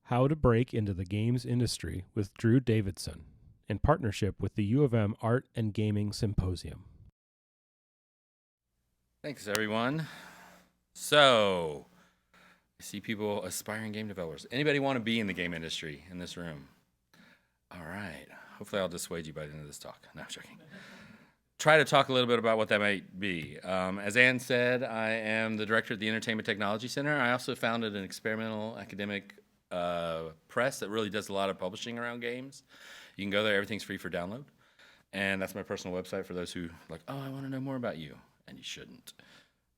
How to Break into the Games Industry with Drew Davidson, in partnership with the U of M Art and Gaming Symposium. Thanks, everyone. So, I see people, aspiring game developers. Anybody want to be in the game industry in this room? All right. Hopefully I'll dissuade you by the end of this talk. No, I'm joking. Try to talk a little bit about what that might be. As Ann said, I am the director at the Entertainment Technology Center. I also founded an experimental academic press that really does a lot of publishing around games. You can go there. Everything's free for download. And that's my personal website for those who like, oh, I want to know more about you. And you shouldn't.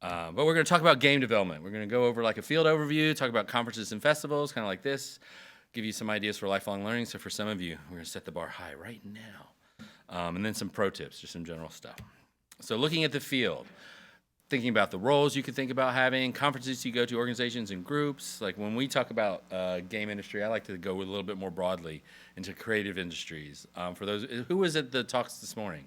But we're going to talk about game development. We're going to go over like a field overview, talk about conferences and festivals, kind of like this, give you some ideas for lifelong learning. So for some of you, we're going to set the bar high right now. And then some pro tips, just some general stuff. So looking at the field, thinking about the roles you could think about having, conferences you go to, organizations and groups. Like when we talk about game industry, I like to go a little bit more broadly into creative industries. For those, who was at the talks this morning?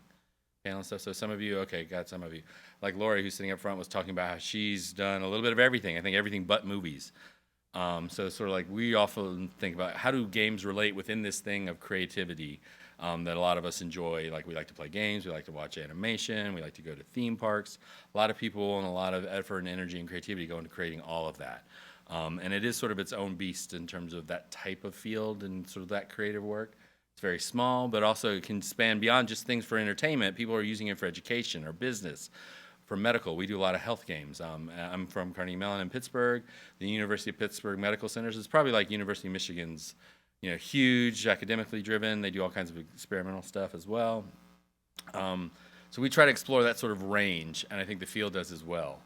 Panel and stuff. So some of you, okay, got some of you. Like Lori, who's sitting up front, was talking about how she's done a little bit of everything. I think everything but movies. So sort of like we often think about how do games relate within this thing of creativity that a lot of us enjoy. Like we like to play games, we like to watch animation, we like to go to theme parks. A lot of people and a lot of effort and energy and creativity go into creating all of that. And it is sort of its own beast in terms of that type of field and sort of that creative work. It's very small, but also it can span beyond just things for entertainment. People are using it for education or business. For medical, we do a lot of health games. I'm from Carnegie Mellon in Pittsburgh. The University of Pittsburgh Medical Centers is probably like University of Michigan's, huge, academically driven. They do all kinds of experimental stuff as well. So we try to explore that sort of range, and I think the field does as well.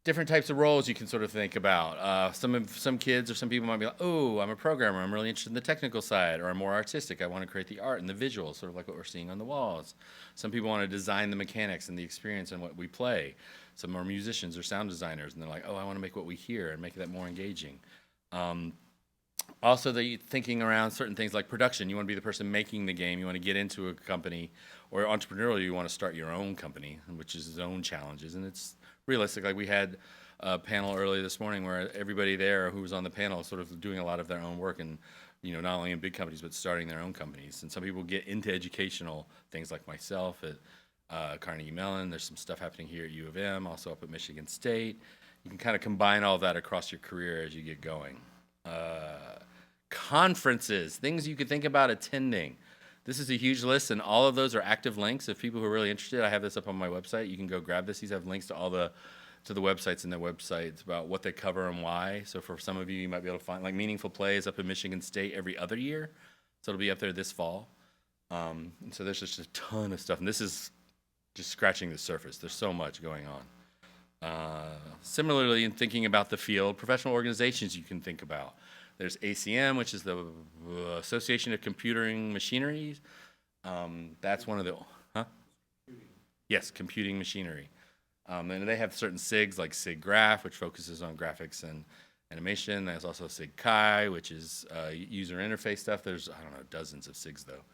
Different types of roles you can sort of think about. Some kids or some people might be like, oh, I'm a programmer. I'm really interested in the technical side, or I'm more artistic. I want to create the art and the visuals, sort of like what we're seeing on the walls. Some people want to design the mechanics and the experience and what we play. Some are musicians or sound designers, and they're like, oh, I want to make what we hear and make that more engaging. Also, thinking around certain things like production. You want to be the person making the game. You want to get into a company, or entrepreneurial, you want to start your own company, which is its own challenges. And it's realistic. Like we had a panel earlier this morning where everybody there who was on the panel is sort of doing a lot of their own work, and not only in big companies but starting their own companies. And some people get into educational things, like myself at Carnegie Mellon. There's some stuff happening here at U of M, also up at Michigan State. You can kind of combine all of that across your career as you get going. Conferences, things you could think about attending. This is a huge list, and all of those are active links. If people who are really interested, I have this up on my website. You can go grab this. These have links to all the websites and their websites about what they cover and why. So for some of you, you might be able to find, like Meaningful Play is up in Michigan State every other year. So it'll be up there this fall. And so there's just a ton of stuff. And this is just scratching the surface. There's so much going on. Similarly, in thinking about the field, professional organizations you can think about. There's ACM, which is the Association of Computing Machineries. That's one of the, Yes, computing machinery. And they have certain SIGs like SIG-Graph, which focuses on graphics and animation. There's also SIG-Chi, which is user interface stuff. There's, dozens of SIGs though.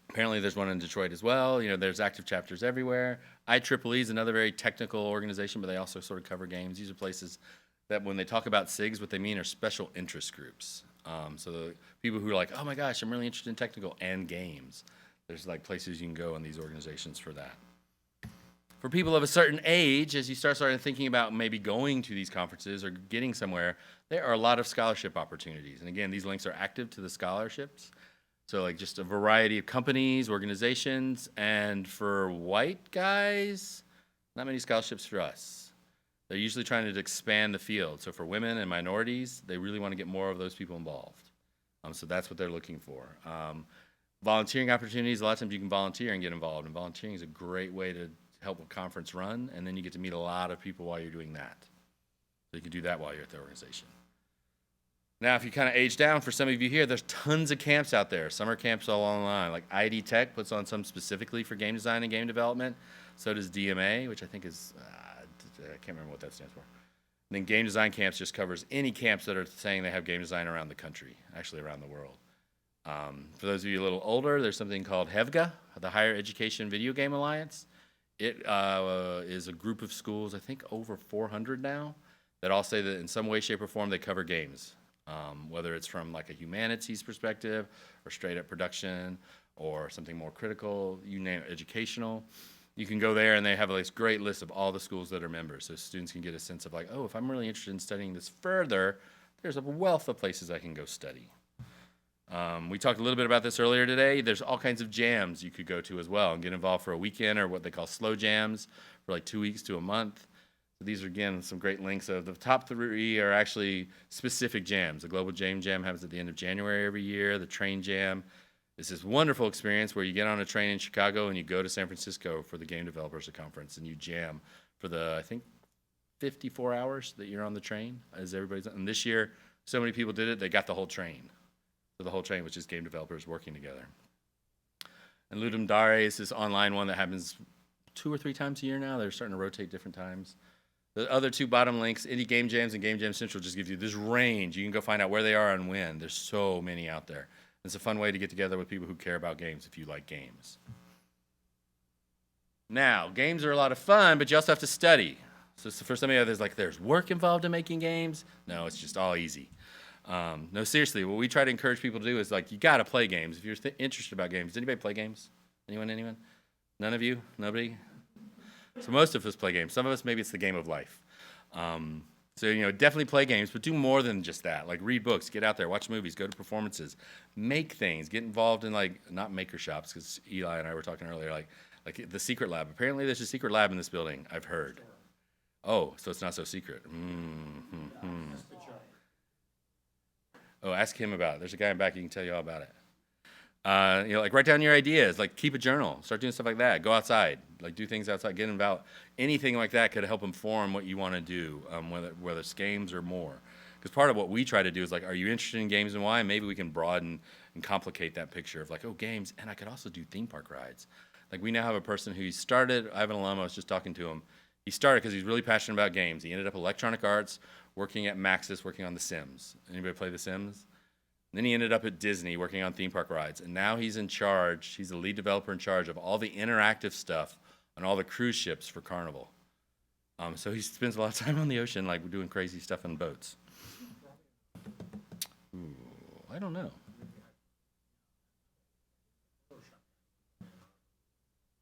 Apparently there's one in Detroit as well. There's active chapters everywhere. IEEE is another very technical organization, but they also sort of cover games. These are places that when they talk about SIGs, what they mean are special interest groups. So the people who are like, oh my gosh, I'm really interested in technical and games. There's like places you can go in these organizations for that. For people of a certain age, as you start thinking about maybe going to these conferences or getting somewhere, there are a lot of scholarship opportunities. And again, these links are active to the scholarships. So like just a variety of companies, organizations, and for white guys, not many scholarships for us. They're usually trying to expand the field. So for women and minorities, they really want to get more of those people involved. So that's what they're looking for. Volunteering opportunities, a lot of times you can volunteer and get involved. And volunteering is a great way to help a conference run. And then you get to meet a lot of people while you're doing that. So you can do that while you're at the organization. Now, if you kind of age down, for some of you here, there's tons of camps out there. Summer camps all online. Like ID Tech puts on some specifically for game design and game development. So does DMA, which I think is... I can't remember what that stands for. And then Game Design Camps just covers any camps that are saying they have game design around the country, actually around the world. For those of you a little older, there's something called HEVGA, the Higher Education Video Game Alliance. It is a group of schools, I think over 400 now, that all say that in some way, shape, or form they cover games. whether it's from like a humanities perspective or straight up production or something more critical, you name it, educational. You can go there and they have this great list of all the schools that are members, so students can get a sense of like, oh, if I'm really interested in studying this further, there's a wealth of places I can go study. We talked a little bit about this earlier today. There's all kinds of jams you could go to as well and get involved for a weekend, or what they call slow jams for like 2 weeks to a month. So these are, again, some great links. Of the top 3 are actually specific jams. The Global Jam happens at the end of January every year. The Train Jam is this wonderful experience where you get on a train in Chicago and you go to San Francisco for the Game Developers Conference, and you jam for the, I think, 54 hours that you're on the train, as everybody's. And this year, so many people did it, they got the whole train. So the whole train, which is game developers working together. And Ludum Dare is this online one that happens 2 or 3 times a year now. They're starting to rotate different times. The other 2 bottom links, Indie Game Jams and Game Jam Central, just gives you this range. You can go find out where they are and when. There's so many out there. It's a fun way to get together with people who care about games if you like games. Now, games are a lot of fun, but you also have to study. So for some of you, there's work involved in making games. No, it's just all easy. No, seriously, what we try to encourage people to do is like, you got to play games. If you're interested about games, does anybody play games? Anyone? None of you? Nobody? So most of us play games. Some of us, maybe it's the game of life. So, definitely play games, but do more than just that. Like, read books, get out there, watch movies, go to performances, make things, get involved in, like, not maker shops, because Eli and I were talking earlier, like the secret lab. Apparently there's a secret lab in this building, I've heard. Oh, so it's not so secret. Oh, ask him about it. There's a guy in back, he can tell you all about it. Like, write down your ideas, like keep a journal, start doing stuff like that, go outside, like do things outside, get involved. Anything like that could help inform what you want to do, whether it's games or more. Because part of what we try to do is like, are you interested in games and why? Maybe we can broaden and complicate that picture of like, oh, games, and I could also do theme park rides. Like, we now have a person who started, I have an alum, I was just talking to him. He started because he's really passionate about games. He ended up Electronic Arts, working at Maxis, working on The Sims. Anybody play The Sims? Then he ended up at Disney working on theme park rides, and now he's in charge, he's the lead developer in charge of all the interactive stuff on all the cruise ships for Carnival. So he spends a lot of time on the ocean, like doing crazy stuff on boats. Ooh, I don't know.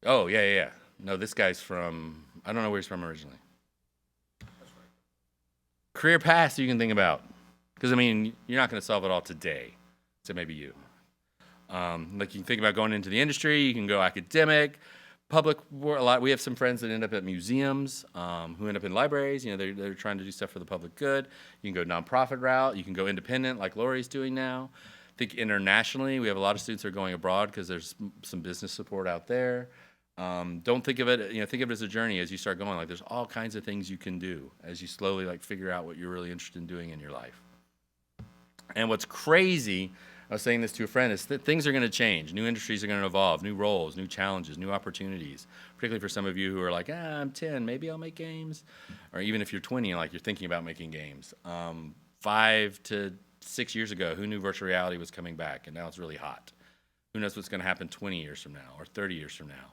Oh, yeah. No, this guy's from, I don't know where he's from originally. Career paths you can think about. Because, you're not going to solve it all today. So maybe you. Like, you can think about going into the industry. You can go academic, public. A lot. We have some friends that end up at museums, who end up in libraries. They're trying to do stuff for the public good. You can go nonprofit route. You can go independent, like Lori's doing now. I think internationally, we have a lot of students that are going abroad because there's some business support out there. Don't think of it, think of it as a journey as you start going. Like, there's all kinds of things you can do as you slowly, like, figure out what you're really interested in doing in your life. And what's crazy, I was saying this to a friend, is that things are going to change. New industries are going to evolve, new roles, new challenges, new opportunities. Particularly for some of you who are like, I'm 10, maybe I'll make games. Or even if you're 20, like, you're thinking about making games. 5 to 6 years ago, who knew virtual reality was coming back? And now it's really hot. Who knows what's going to happen 20 years from now or 30 years from now?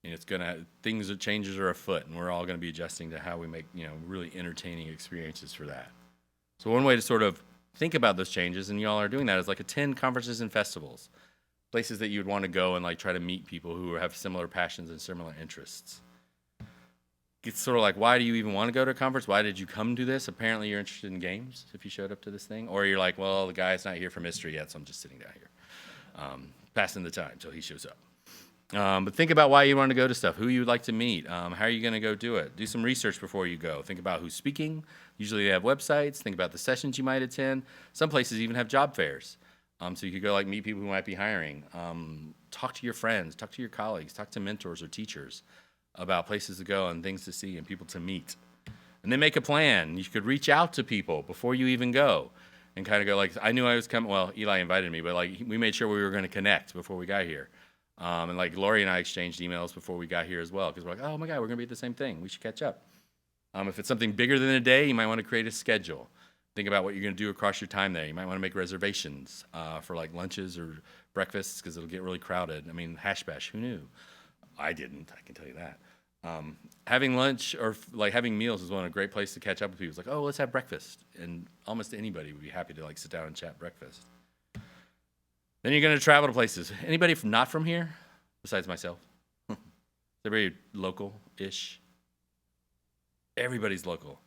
And changes are afoot, and we're all going to be adjusting to how we make, really entertaining experiences for that. So one way to sort of think about those changes, and y'all are doing that, is like attend conferences and festivals, places that you would want to go and like try to meet people who have similar passions and similar interests. It's sort of like, why do you even want to go to a conference? Why did you come to this? Apparently you're interested in games if you showed up to this thing. Or you're like, well, the guy's not here for mystery yet, so I'm just sitting down here, passing the time till he shows up. But think about why you want to go to stuff, who you'd like to meet, how are you going to go do it. Do some research before you go. Think about who's speaking. Usually they have websites. Think about the sessions you might attend. Some places even have job fairs. So you could go like meet people who might be hiring. Talk to your friends, talk to your colleagues, talk to mentors or teachers about places to go and things to see and people to meet. And then make a plan. You could reach out to people before you even go and kind of go like, I knew I was coming. Well, Eli invited me, but like we made sure we were going to connect before we got here. And like Lori and I exchanged emails before we got here as well, because we're like, oh my God, we're going to be at the same thing. We should catch up. If it's something bigger than a day, you might want to create a schedule. Think about what you're going to do across your time there. You might want to make reservations for like lunches or breakfasts, because it'll get really crowded. Hash bash, who knew? I didn't, I can tell you that. Having lunch or like having meals is one of great places to catch up with people. It's like, oh, let's have breakfast, and almost anybody would be happy to like sit down and chat breakfast. Then you're gonna travel to places. Anybody not from here, besides myself? Everybody local-ish. Everybody's local.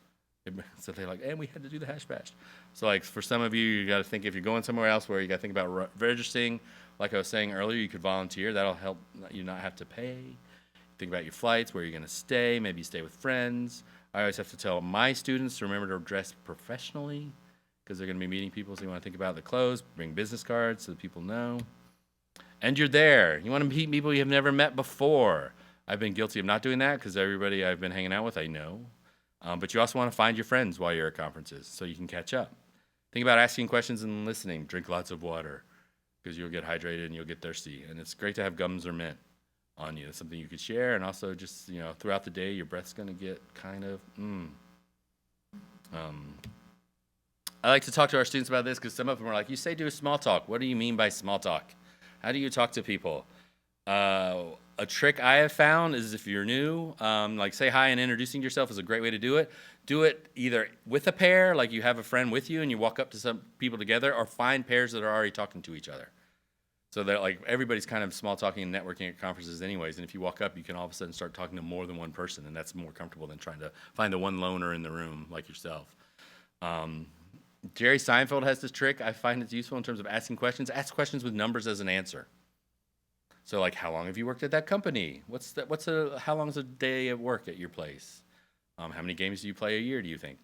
So they're like, and we had to do the hash bash. So like for some of you, you got to think if you're going somewhere else where you got to think about registering. Like I was saying earlier, you could volunteer. That'll help you not have to pay. Think about your flights, where you're going to stay. Maybe stay with friends. I always have to tell my students to remember to dress professionally because they're going to be meeting people. So you want to think about the clothes, bring business cards so that people know. And you're there. You want to meet people you have never met before. I've been guilty of not doing that because everybody I've been hanging out with, I know. But you also want to find your friends while you're at conferences so you can catch up. Think about asking questions and listening. Drink lots of water because you'll get hydrated and you'll get thirsty. And it's great to have gums or mint on you. It's something you could share. And also just, throughout the day, your breath's going to get kind of, I like to talk to our students about this because some of them are like, you say do a small talk. What do you mean by small talk? How do you talk to people? A trick I have found is if you're new, like say hi and introducing yourself is a great way to do it. Do it either with a pair, like you have a friend with you and you walk up to some people together, or find pairs that are already talking to each other. So that like everybody's kind of small talking and networking at conferences anyways, and if you walk up, you can all of a sudden start talking to more than one person, and that's more comfortable than trying to find the one loner in the room like yourself. Jerry Seinfeld has this trick. I find it's useful in terms of asking questions. Ask questions with numbers as an answer. So like, how long have you worked at that company? How long is a day of work at your place? How many games do you play a year, do you think?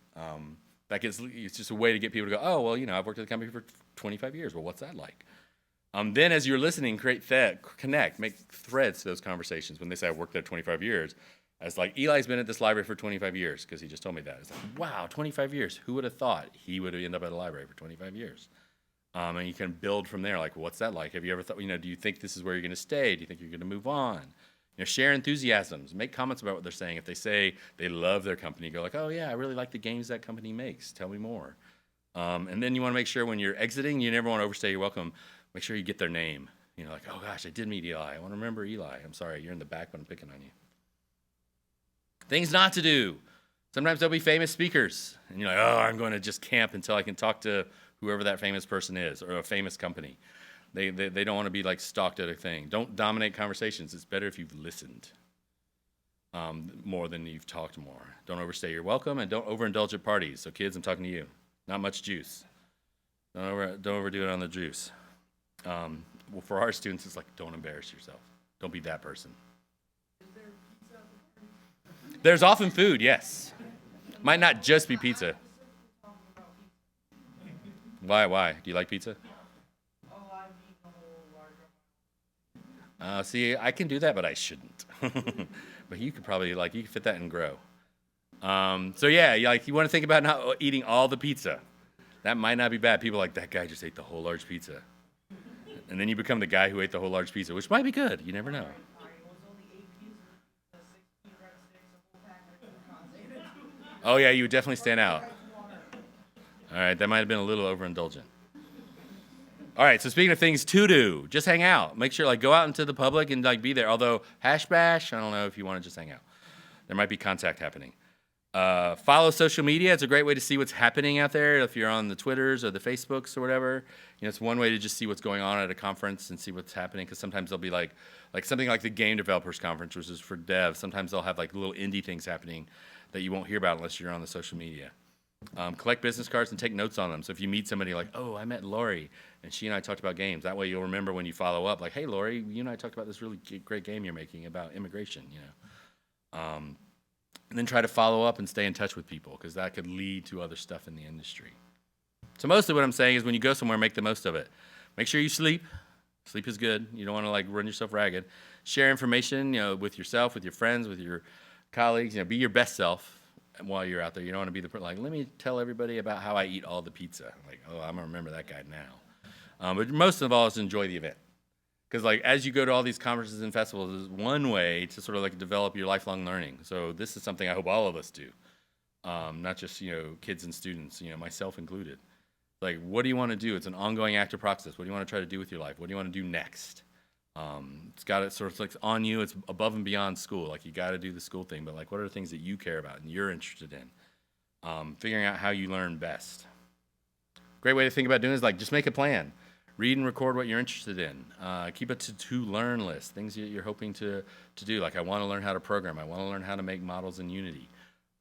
It's just a way to get people to go, oh, well, I've worked at the company for 25 years. Well, what's that like? Then as you're listening, connect, make threads to those conversations. When they say I've worked there 25 years, it's like, Eli's been at this library for 25 years because he just told me that. It's like, wow, 25 years. Who would have thought he would have ended up at a library for 25 years? And you can build from there, like, what's that like? Have you ever thought, do you think this is where you're going to stay? Do you think you're going to move on? Share enthusiasms. Make comments about what they're saying. If they say they love their company, go like, oh, yeah, I really like the games that company makes. Tell me more. And then you want to make sure when you're exiting, you never want to overstay your welcome. Make sure you get their name. Like, oh, gosh, I did meet Eli. I want to remember Eli. I'm sorry, you're in the back, but I'm picking on you. Things not to do. Sometimes there'll be famous speakers. And you're like, oh, I'm going to just camp until I can talk to whoever that famous person is, or a famous company. They don't want to be like stalked at a thing. Don't dominate conversations. It's better if you've listened more than you've talked more. Don't overstay your welcome, and don't overindulge at parties. So kids, I'm talking to you. Not much juice. Don't overdo it on the juice. Well, for our students, it's like, don't embarrass yourself. Don't be that person. Is there pizza at the party? There's often food, yes. Might not just be pizza. Why? Do you like pizza? Oh, I've eaten a whole large. See, I can do that, but I shouldn't. But you could probably, you could fit that and grow. So yeah, you want to think about not eating all the pizza. That might not be bad. People are like, that guy just ate the whole large pizza. And then you become the guy who ate the whole large pizza, which might be good. You never know. It was only 8 pieces, 16 breadsticks, a whole pack of Oh yeah, you would definitely stand out. All right, that might have been a little overindulgent. All right, so speaking of things to do, just hang out. Make sure, go out into the public and, be there. Although, hash bash, I don't know if you want to just hang out. There might be contact happening. Follow social media. It's a great way to see what's happening out there. If you're on the Twitters or the Facebooks or whatever, it's one way to just see what's going on at a conference and see what's happening. Because sometimes there'll be like something like the Game Developers Conference, which is for devs. Sometimes they'll have little indie things happening that you won't hear about unless you're on the social media. Collect business cards and take notes on them. So if you meet somebody like, oh, I met Lori, and she and I talked about games. That way you'll remember when you follow up, like, hey, Lori, you and I talked about this really great game you're making about immigration, And then try to follow up and stay in touch with people, because that could lead to other stuff in the industry. So mostly what I'm saying is when you go somewhere, make the most of it. Make sure you sleep. Sleep is good. You don't want to run yourself ragged. Share information, with yourself, with your friends, with your colleagues. Be your best self while you're out there. You don't want to be the person let me tell everybody about how I eat all the pizza. Oh, I'm gonna remember that guy now. But most of all is enjoy the event. Because as you go to all these conferences and festivals, is one way to sort of develop your lifelong learning. So this is something I hope all of us do, not just kids and students, myself included. What do you want to do? It's an ongoing active process. What do you want to try to do with your life? What do you want to do next? It's got it sort of like on you. It's above and beyond school. Like you got to do the school thing, but like what are the things that you care about and you're interested in? Figuring out how you learn best. Great way to think about doing it is like just make a plan. Read and record what you're interested in. Keep a to-learn list, things you're hoping to do. Like I want to learn how to program. I want to learn how to make models in Unity.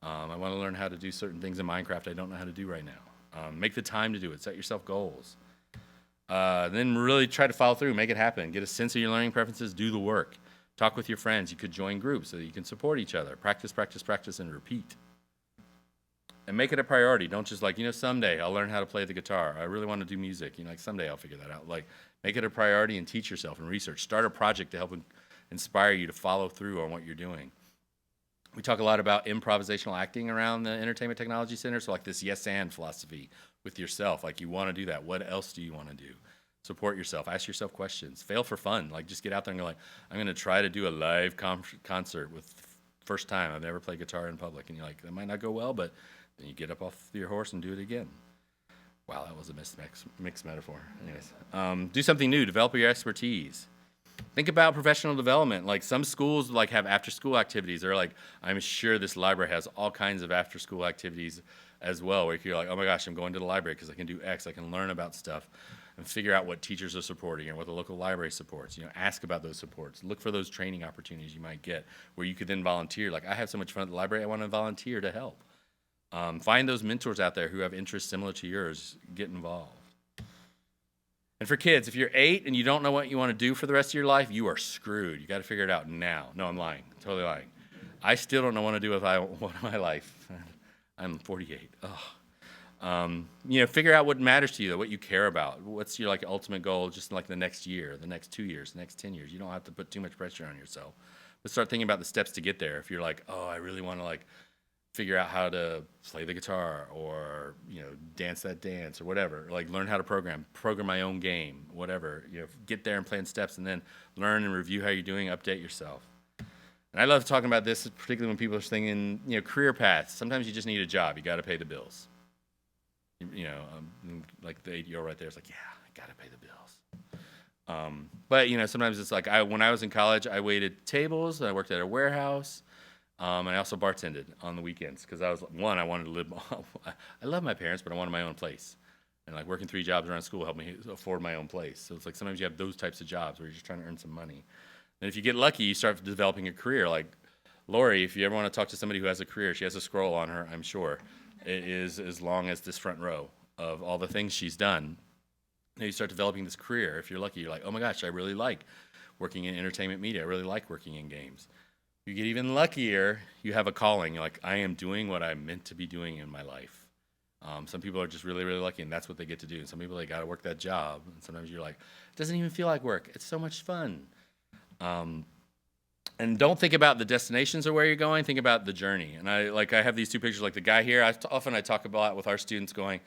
I want to learn how to do certain things in Minecraft I don't know how to do right now. Make the time to do it. Set yourself goals. Then really try to follow through, make it happen. Get a sense of your learning preferences, do the work. Talk with your friends. You could join groups so that you can support each other. Practice, practice, practice, and repeat. And make it a priority. Don't just like, someday I'll learn how to play the guitar. I really want to do music. Like someday I'll figure that out. Like make it a priority and teach yourself and research. Start a project to help inspire you to follow through on what you're doing. We talk a lot about improvisational acting around the Entertainment Technology Center. So like this yes and philosophy with yourself. Like you want to do that. What else do you want to do? Support yourself. Ask yourself questions. Fail for fun. Like just get out there and go like, I'm going to try to do a live concert with first time. I've never played guitar in public. And you're like, that might not go well, but then you get up off your horse and do it again. Wow, that was a mixed metaphor. Anyways, do something new. Develop your expertise. Think about professional development. Like some schools like have after-school activities. They're like, I'm sure this library has all kinds of after-school activities as well, where you're like, oh my gosh, I'm going to the library because I can do X. I can learn about stuff and figure out what teachers are supporting and what the local library supports. Ask about those supports. Look for those training opportunities you might get where you could then volunteer. Like I have so much fun at the library, I want to volunteer to help. Find those mentors out there who have interests similar to yours. Get involved. And for kids, if you're 8 and you don't know what you want to do for the rest of your life, you are screwed. You got to figure it out now. No, I'm lying. Totally lying. I still don't know what to do with my life. I'm 48. Figure out what matters to you, though, what you care about. What's your ultimate goal, just like the next year, the next 2 years, the next 10 years. You don't have to put too much pressure on yourself. But start thinking about the steps to get there. If you're like, oh, I really want to figure out how to play the guitar or dance that dance or whatever, learn how to program my own game, whatever, get there and plan steps and then learn and review how you're doing, update yourself. And I love talking about this, particularly when people are thinking, career paths. Sometimes you just need a job. You got to pay the bills. Like the 8-year-old right there is like, yeah, I got to pay the bills. But sometimes it's like when I was in college, I waited tables. I worked at a warehouse. And I also bartended on the weekends because I wanted to live. I love my parents, but I wanted my own place. And working 3 jobs around school helped me afford my own place. So it's sometimes you have those types of jobs where you're just trying to earn some money. And if you get lucky, you start developing a career. Like Lori, if you ever want to talk to somebody who has a career, she has a scroll on her, I'm sure. It is as long as this front row of all the things she's done. And you start developing this career. If you're lucky, you're like, oh my gosh, I really like working in entertainment media. I really like working in games. You get even luckier, you have a calling. You're like, I am doing what I'm meant to be doing in my life. Some people are just really, really lucky, and that's what they get to do. And some people, they got to work that job. And sometimes you're like, it doesn't even feel like work. It's so much fun. And don't think about the destinations or where you're going. Think about the journey. And I have these 2 pictures, like the guy here. Often I talk about with our students going,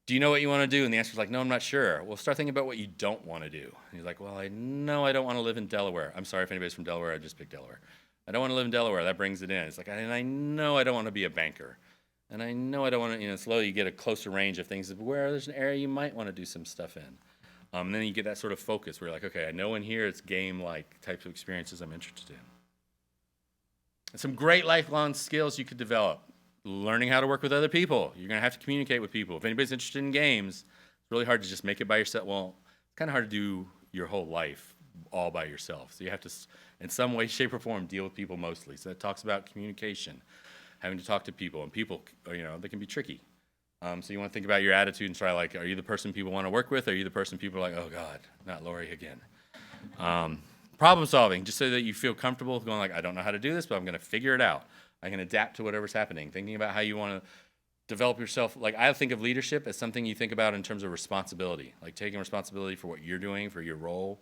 do you know what you want to do? And the answer is like, no, I'm not sure. Well, start thinking about what you don't want to do. And he's like, well, I know I don't want to live in Delaware. I'm sorry if anybody's from Delaware. I just picked Delaware. I don't want to live in Delaware. That brings it in. It's like, and I know I don't want to be a banker. And I know I don't want to, slowly you get a closer range of things of where there's an area you might want to do some stuff in. And then you get that sort of focus where you're like, okay, I know in here it's game-like types of experiences I'm interested in. And some great lifelong skills you could develop. Learning how to work with other people. You're going to have to communicate with people. If anybody's interested in games, it's really hard to just make it by yourself. Well, it's kind of hard to do your whole life all by yourself. So you have to, in some way, shape, or form, deal with people mostly. So that talks about communication, having to talk to people. And people, they can be tricky. So you want to think about your attitude and try, are you the person people want to work with? Or are you the person people are like, oh, God, not Lori again? Problem solving, just so that you feel comfortable going I don't know how to do this, but I'm going to figure it out. I can adapt to whatever's happening. Thinking about how you want to develop yourself. I think of leadership as something you think about in terms of responsibility. Taking responsibility for what you're doing, for your role,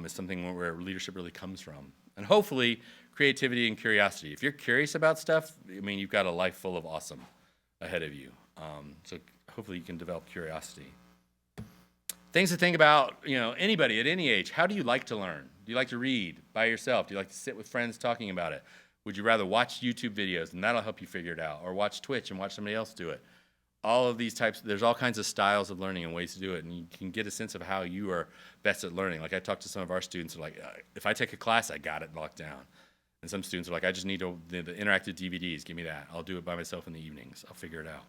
is something where leadership really comes from. And hopefully, creativity and curiosity. If you're curious about stuff, you've got a life full of awesome ahead of you. So hopefully you can develop curiosity. Things to think about, anybody at any age. How do you like to learn? Do you like to read by yourself? Do you like to sit with friends talking about it? Would you rather watch YouTube videos, and that'll help you figure it out, or watch Twitch and watch somebody else do it? all of these types, there's all kinds of styles of learning and ways to do it, and you can get a sense of how you are best at learning. Like I talked to some of our students who are like, if I take a class, I got it locked down. And some students are like, I just need the interactive DVDs, give me that. I'll do it by myself in the evenings. I'll figure it out.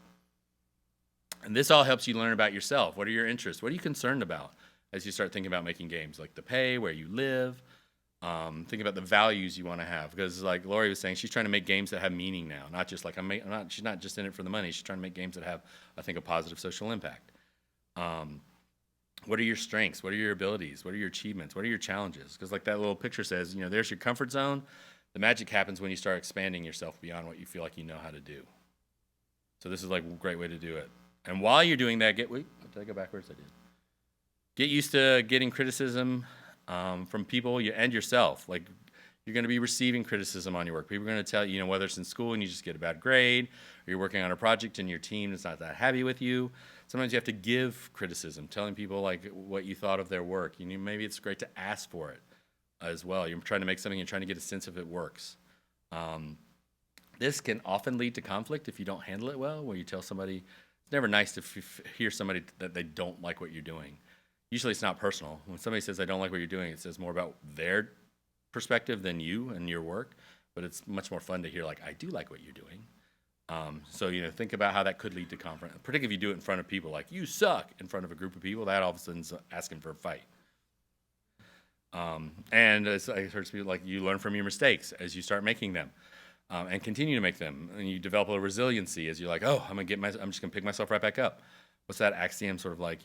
And this all helps you learn about yourself. What are your interests? What are you concerned about as you start thinking about making games? Like the pay, where you live, think about the values you want to have. Because like Lori was saying, she's trying to make games that have meaning now, not just like, she's not just in it for the money. She's trying to make games that have, I think, a positive social impact. What are your strengths? What are your abilities? What are your achievements? What are your challenges? Because like that little picture says, there's your comfort zone. The magic happens when you start expanding yourself beyond what you feel like you know how to do. So this is like a great way to do it. And while you're doing that, did I go backwards? I did. Get used to getting criticism from people and yourself. Like you're going to be receiving criticism on your work. People are going to tell you, whether it's in school and you just get a bad grade, or you're working on a project and your team is not that happy with you. Sometimes you have to give criticism, telling people like what you thought of their work. Maybe it's great to ask for it as well. You're trying to make something, you're trying to get a sense if it works. This can often lead to conflict if you don't handle it well, where you tell somebody. It's never nice to hear somebody that they don't like what you're doing. Usually it's not personal. When somebody says, I don't like what you're doing, it says more about their perspective than you and your work, but it's much more fun to hear, like, I do like what you're doing. So, think about how that could lead to conflict, particularly if you do it in front of people, like, you suck, in front of a group of people, that all of a sudden's asking for a fight. And as I heard people, like, you learn from your mistakes as you start making them. And continue to make them, and you develop a resiliency as you're like, oh, I'm just gonna pick myself right back up. What's that axiom? Sort of like,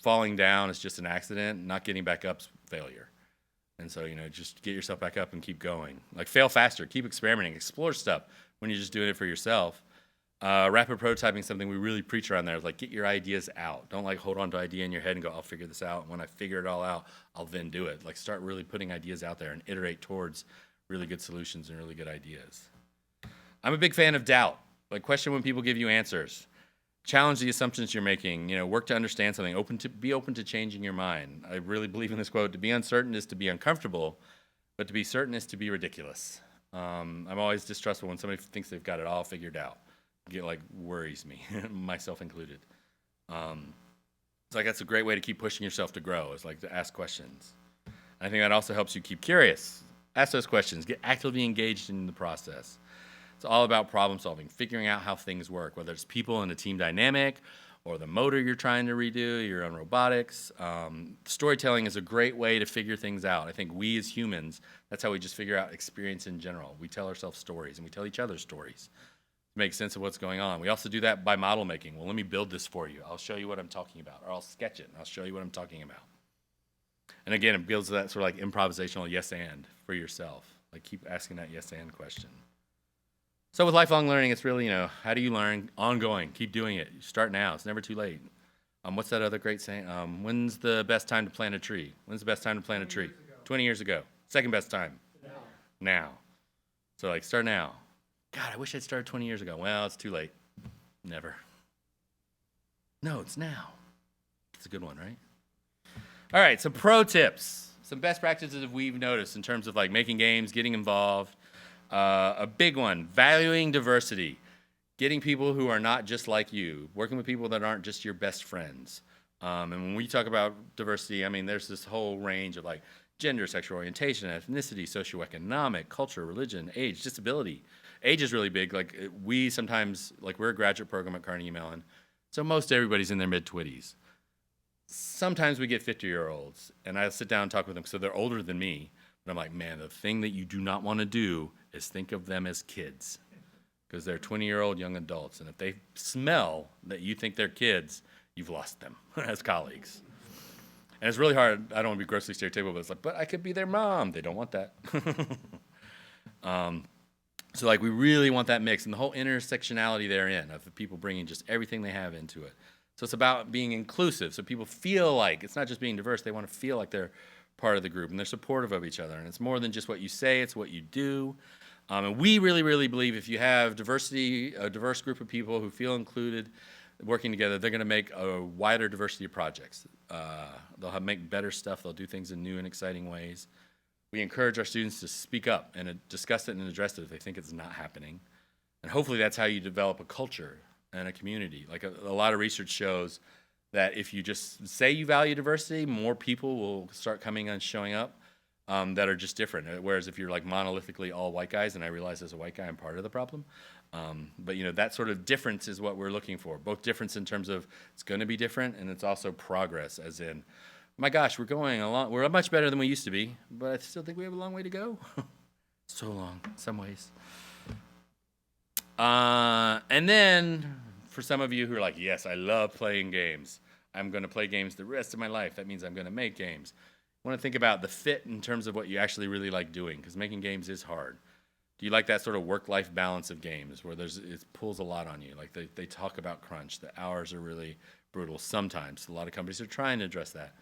falling down is just an accident. Not getting back up's failure. And so, just get yourself back up and keep going. Like fail faster, keep experimenting, explore stuff when you're just doing it for yourself. Rapid prototyping is something we really preach around there. Like get your ideas out. Don't like hold on to an idea in your head and go, I'll figure this out. And when I figure it all out, I'll then do it. Like start really putting ideas out there and iterate towards really good solutions and really good ideas. I'm a big fan of doubt. Like question when people give you answers. Challenge the assumptions you're making. Work to understand something. Be open to changing your mind. I really believe in this quote: to be uncertain is to be uncomfortable, but to be certain is to be ridiculous. I'm always distrustful when somebody thinks they've got it all figured out. It worries me, myself included. It's like that's a great way to keep pushing yourself to grow. Is like to ask questions. And I think that also helps you keep curious. Ask those questions. Get actively engaged in the process. It's all about problem solving, figuring out how things work, whether it's people in a team dynamic or the motor you're trying to redo, your own robotics. Storytelling is a great way to figure things out. I think we as humans, that's how we just figure out experience in general. We tell ourselves stories and we tell each other stories to make sense of what's going on. We also do that by model making. Well, let me build this for you. I'll show you what I'm talking about, or I'll sketch it and I'll show you what I'm talking about. And again, it builds that sort of like improvisational yes and for yourself. Like keep asking that yes and question. So with lifelong learning, it's really, how do you learn? Ongoing. Keep doing it. Start now. It's never too late. What's that other great saying? When's the best time to plant a tree? When's the best time to plant a tree? 20 years ago. Second best time? Now. So start now. God, I wish I'd started 20 years ago. Well, it's too late. Never. No, it's now. It's a good one, right? All right, some pro tips, some best practices that we've noticed in terms of making games, getting involved. A big one, valuing diversity, getting people who are not just like you, working with people that aren't just your best friends. And when we talk about diversity, there's this whole range of gender, sexual orientation, ethnicity, socioeconomic, culture, religion, age, disability. Age is really big. We sometimes, we're a graduate program at Carnegie Mellon, so most everybody's in their mid-20s. Sometimes we get 50-year-olds, and I sit down and talk with them, so they're older than me. But I'm like, man, the thing that you do not want to do is think of them as kids, because they're 20-year-old young adults. And if they smell that you think they're kids, you've lost them as colleagues. And it's really hard. I don't want to be grossly stereotypical, but it's but I could be their mom. They don't want that. So we really want that mix and the whole intersectionality therein of people bringing just everything they have into it. So it's about being inclusive, so people feel like it's not just being diverse. They want to feel like they're part of the group and they're supportive of each other. And it's more than just what you say, it's what you do. And we really, really believe if you have diversity, a diverse group of people who feel included working together, they're going to make a wider diversity of projects. They'll make better stuff. They'll do things in new and exciting ways. We encourage our students to speak up and discuss it and address it if they think it's not happening. And hopefully that's how you develop a culture and a community. Like a lot of research shows that if you just say you value diversity, more people will start coming and showing up that are just different. Whereas if you're like monolithically all white guys, and I realize as a white guy I'm part of the problem, but that sort of difference is what we're looking for. Both difference in terms of it's going to be different, and it's also progress, as in, my gosh, we're going along. We're much better than we used to be, but I still think we have a long way to go. So long, in some ways. And then for some of you who are like, yes, I love playing games. I'm going to play games the rest of my life. That means I'm going to make games. I want to think about the fit in terms of what you actually really like doing, because making games is hard. Do you like that sort of work-life balance of games where it pulls a lot on you? Like they talk about crunch. The hours are really brutal sometimes. A lot of companies are trying to address that.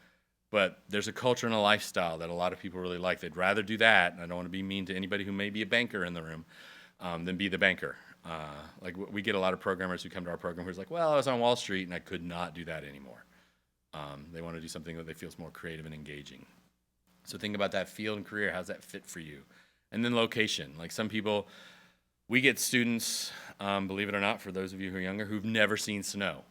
But there's a culture and a lifestyle that a lot of people really like. They'd rather do that, and I don't want to be mean to anybody who may be a banker in the room, than be the banker. Like we get a lot of programmers who come to our program who's like, well, I was on Wall Street and I could not do that anymore. They want to do something that they feel is more creative and engaging. So think about that field and career. How's that fit for you? And then location. Like some people, we get students, believe it or not, for those of you who are younger, who've never seen snow.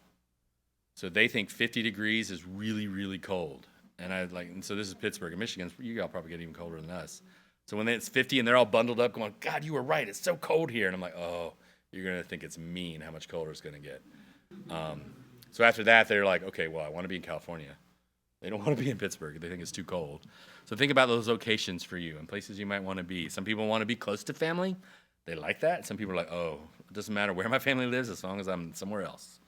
So they think 50 degrees is really, really cold. And so this is Pittsburgh and Michigan. You all probably get even colder than us. So when it's 50 and they're all bundled up going, God, you were right. It's so cold here. And I'm like, oh, you're going to think it's mean how much colder it's going to get. So after that, they're like, okay, well, I want to be in California. They don't want to be in Pittsburgh. They think it's too cold. So think about those locations for you and places you might want to be. Some people want to be close to family. They like that. Some people are like, oh, it doesn't matter where my family lives as long as I'm somewhere else.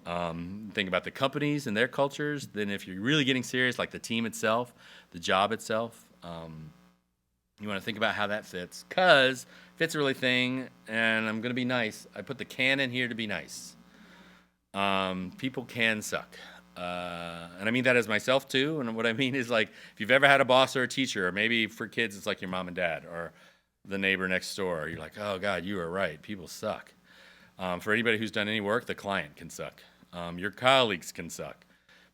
Think about the companies and their cultures. Then if you're really getting serious, like the team itself, the job itself, you want to think about how that fits. Because fit's a really thing, and I'm going to be nice. I put the can in here to be nice. People can suck. And I mean that as myself too. And what I mean is, like, if you've ever had a boss or a teacher, or maybe for kids it's like your mom and dad or the neighbor next door, you're like, oh God, you were right. People suck. For anybody who's done any work, the client can suck. Your colleagues can suck.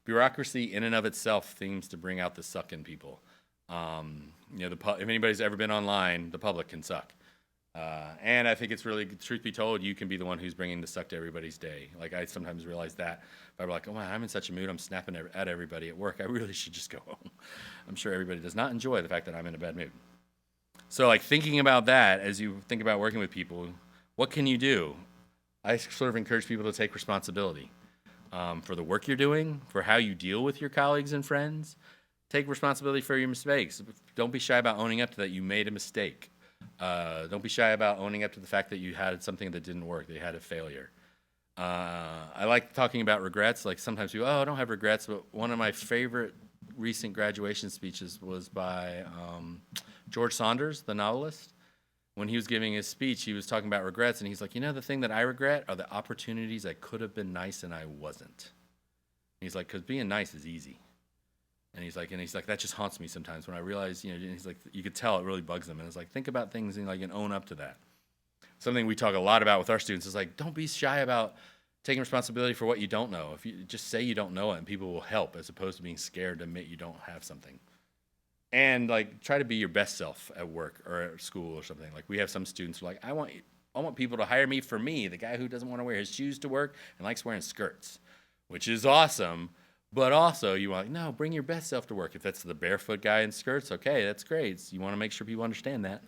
Bureaucracy in and of itself seems to bring out the suck in people. If anybody's ever been online, the public can suck. And I think it's really, truth be told, you can be the one who's bringing the suck to everybody's day. Like, I sometimes realize that. If I'm like, oh man, I'm in such a mood, I'm snapping at everybody at work, I really should just go home. I'm sure everybody does not enjoy the fact that I'm in a bad mood. So, like, thinking about that as you think about working with people, what can you do? I sort of encourage people to take responsibility for the work you're doing, for how you deal with your colleagues and friends. Take responsibility for your mistakes. Don't be shy about owning up to that you made a mistake. Don't be shy about owning up to the fact that you had something that didn't work, that you had a failure. I like talking about regrets. Like, sometimes people, I don't have regrets, but one of my favorite recent graduation speeches was by George Saunders, the novelist. When he was giving his speech, he was talking about regrets, and he's like, the thing that I regret are the opportunities I could have been nice and I wasn't. And he's like, because being nice is easy. And he's like, that just haunts me sometimes when I realize, and he's like, you could tell it really bugs him. And it's like, think about things and own up to that. Something we talk a lot about with our students is like, don't be shy about taking responsibility for what you don't know. If you just say you don't know it, and people will help, as opposed to being scared to admit you don't have something. And like, try to be your best self at work or at school or something. Like, we have some students who are like, I want people to hire me for me, the guy who doesn't want to wear his shoes to work and likes wearing skirts, which is awesome. But also, you want, no, bring your best self to work. If that's the barefoot guy in skirts, okay, that's great. So you want to make sure people understand that.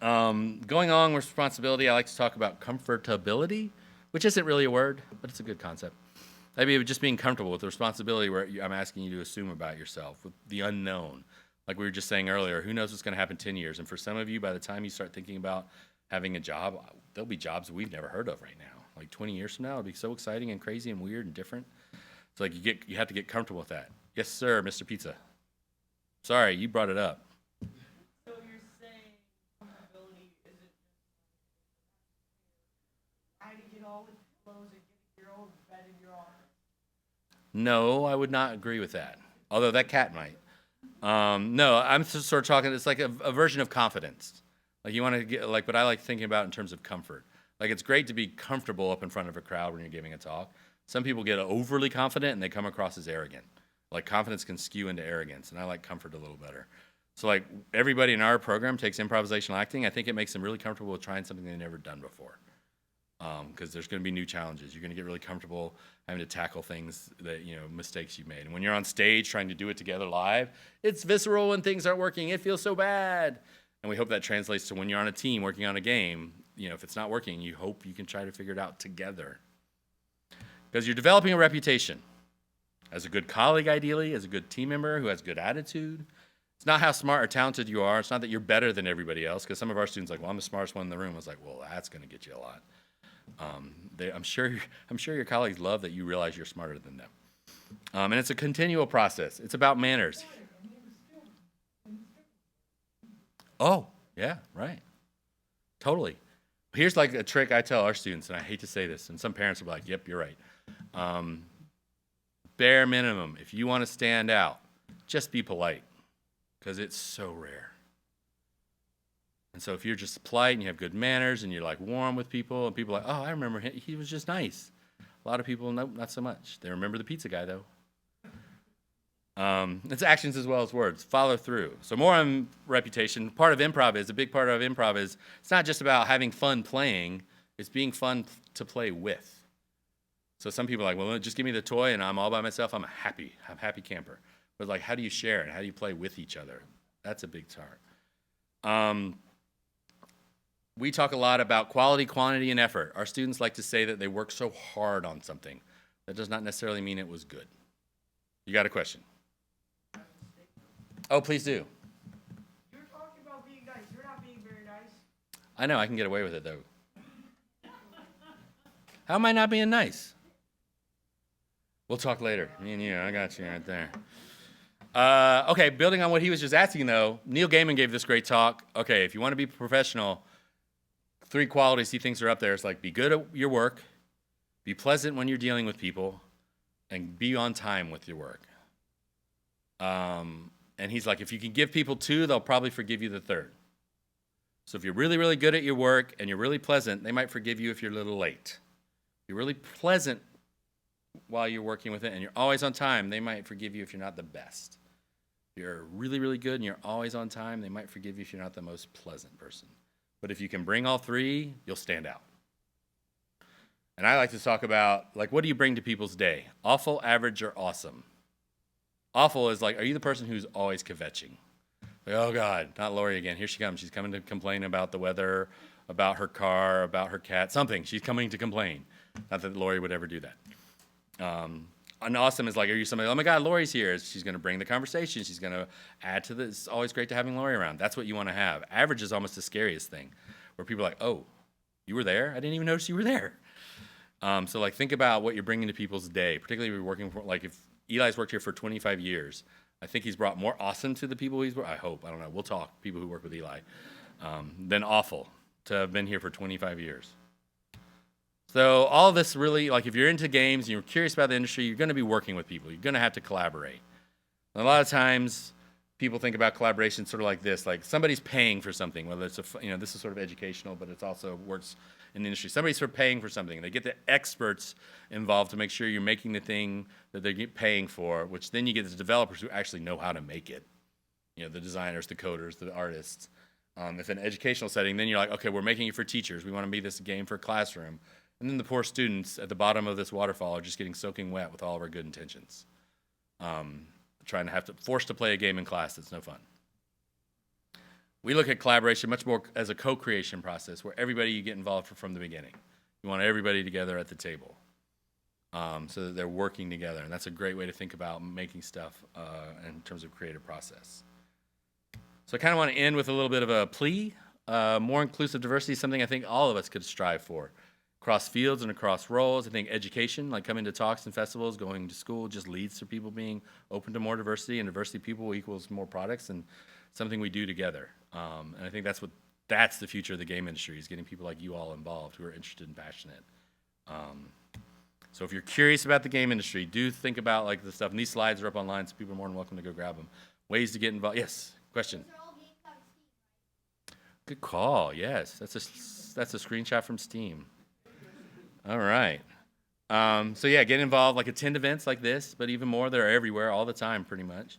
Going on with responsibility, I like to talk about comfortability, which isn't really a word, but it's a good concept. I mean, just being comfortable with the responsibility where I'm asking you to assume about yourself, with the unknown. Like we were just saying earlier, who knows what's going to happen 10 years? And for some of you, by the time you start thinking about having a job, there'll be jobs we've never heard of right now. Like 20 years from now, it'll be so exciting and crazy and weird and different. It's like you have to get comfortable with that. Yes, sir, Mr. Pizza. Sorry, you brought it up. So you're saying comfortability isn't just trying to get all the clothes and get your own bed in your office? No, I would not agree with that. Although that cat might. No, I'm just sort of talking, it's like a version of confidence. Like, you want to get, like, what I like thinking about in terms of comfort. Like, it's great to be comfortable up in front of a crowd when you're giving a talk. Some people get overly confident and they come across as arrogant. Like, confidence can skew into arrogance, and I like comfort a little better. So, like, everybody in our program takes improvisational acting. I think it makes them really comfortable with trying something they've never done before. because there's going to be new challenges. You're going to get really comfortable having to tackle things that, mistakes you made. And when you're on stage trying to do it together live, it's visceral when things aren't working. It feels so bad. And we hope that translates to when you're on a team working on a game. If it's not working, you hope you can try to figure it out together. Because you're developing a reputation as a good colleague, ideally, as a good team member who has good attitude. It's not how smart or talented you are. It's not that you're better than everybody else, because some of our students are like, well, I'm the smartest one in the room. I was like, well, that's going to get you a lot. I'm sure your colleagues love that you realize you're smarter than them. And it's a continual process. It's about manners. Oh, yeah, right. Totally. Here's like a trick I tell our students, and I hate to say this, and some parents will be like, yep, you're right. Bare minimum, if you want to stand out, just be polite, because it's so rare. And so if you're just polite and you have good manners and you're like warm with people, and people are like, oh, I remember him, he was just nice. A lot of people, nope, not so much. They remember the pizza guy, though. It's actions as well as words. Follow through. So more on reputation. A big part of improv is it's not just about having fun playing, it's being fun to play with. So some people are like, well, just give me the toy and I'm all by myself. I'm happy camper. But like, how do you share it? How do you play with each other? That's a big part. We talk a lot about quality, quantity, and effort. Our students like to say that they work so hard on something. That does not necessarily mean it was good. You got a question? Oh, please do. You're talking about being nice. You're not being very nice. I know, I can get away with it, though. How am I not being nice? We'll talk later. Me and you, I got you right there. Okay, building on what he was just asking, though, Neil Gaiman gave this great talk. Okay, if you want to be professional, 3 qualities he thinks are up there. It's like be good at your work, be pleasant when you're dealing with people, and be on time with your work. And he's like, if you can give people 2, they'll probably forgive you the 3rd. So if you're really, really good at your work and you're really pleasant, they might forgive you if you're a little late. If you're really pleasant while you're working with it and you're always on time, they might forgive you if you're not the best. If you're really, really good and you're always on time, they might forgive you if you're not the most pleasant person. But if you can bring all 3, you'll stand out. And I like to talk about, like, what do you bring to people's day? Awful, average, or awesome? Awful is like, are you the person who's always kvetching? Like, oh God, not Lori again. Here she comes. She's coming to complain about the weather, about her car, about her cat, something. She's coming to complain. Not that Lori would ever do that. And awesome is like, are you somebody, oh my God, Lori's here. She's going to bring the conversation. She's going to add to this. It's always great to having Lori around. That's what you want to have. Average is almost the scariest thing, where people are like, oh, you were there? I didn't even notice you were there. So like, think about what you're bringing to people's day, particularly if you're working for, like if Eli's worked here for 25 years, I think he's brought more awesome to the people he's worked. I hope. I don't know. We'll talk, people who work with Eli, than awful to have been here for 25 years. So all of this really, like if you're into games and you're curious about the industry, you're going to be working with people. You're going to have to collaborate. And a lot of times people think about collaboration sort of like this, like somebody's paying for something, whether it's this is sort of educational, but it's also works in the industry. Somebody's sort of paying for something. They get the experts involved to make sure you're making the thing that they're paying for, which then you get the developers who actually know how to make it. The designers, the coders, the artists. If in an educational setting, then you're like, okay, we're making it for teachers. We want to be this game for a classroom. And then the poor students at the bottom of this waterfall are just getting soaking wet with all of our good intentions. Trying to forced to play a game in class that's no fun. We look at collaboration much more as a co-creation process where you get involved from the beginning. You want everybody together at the table so that they're working together. And that's a great way to think about making stuff in terms of creative process. So I kind of want to end with a little bit of a plea. More inclusive diversity is something I think all of us could strive for. Across fields and across roles. I think education, like coming to talks and festivals, going to school, just leads to people being open to more diversity, and diversity of people equals more products and something we do together. And I think that's the future of the game industry, is getting people like you all involved who are interested and passionate. So if you're curious about the game industry, do think about like the stuff. And these slides are up online, so people are more than welcome to go grab them. Ways to get involved. Yes, question. Good call. Yes, that's a screenshot from Steam. All right. So yeah, get involved, like attend events like this, but even more, they're everywhere all the time pretty much.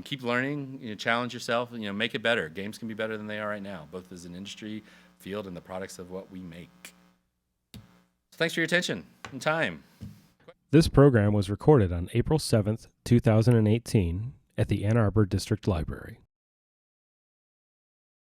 Keep learning, challenge yourself, make it better. Games can be better than they are right now, both as an industry, field, and the products of what we make. Thanks for your attention and time. This program was recorded on April 7th, 2018 at the Ann Arbor District Library.